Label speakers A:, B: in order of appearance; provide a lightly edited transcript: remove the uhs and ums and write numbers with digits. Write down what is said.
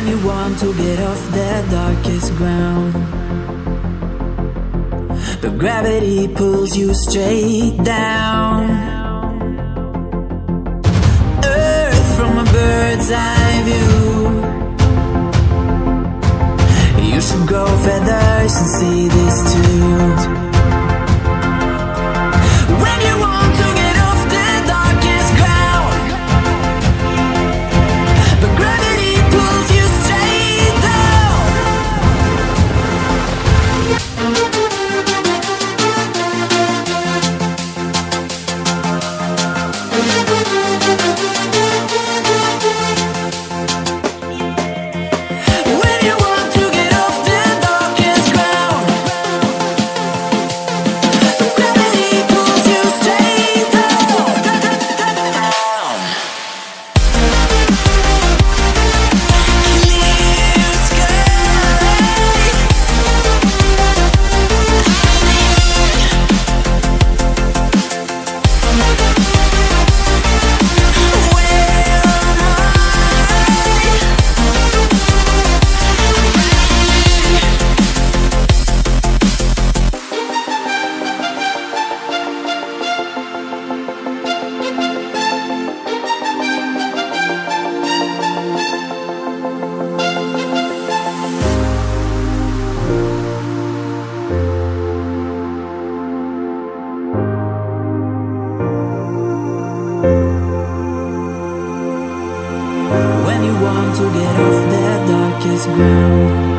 A: you want to get off that darkest ground, but gravity pulls you straight down. Earth from a bird's eye view. You should grow feathers and see this too. When you want to get off the darkest ground, but gravity pulls you straight down. When you want to get off the darkest ground, but gravity pulls you straight down. Clear sky. When you want to get off that darkest ground,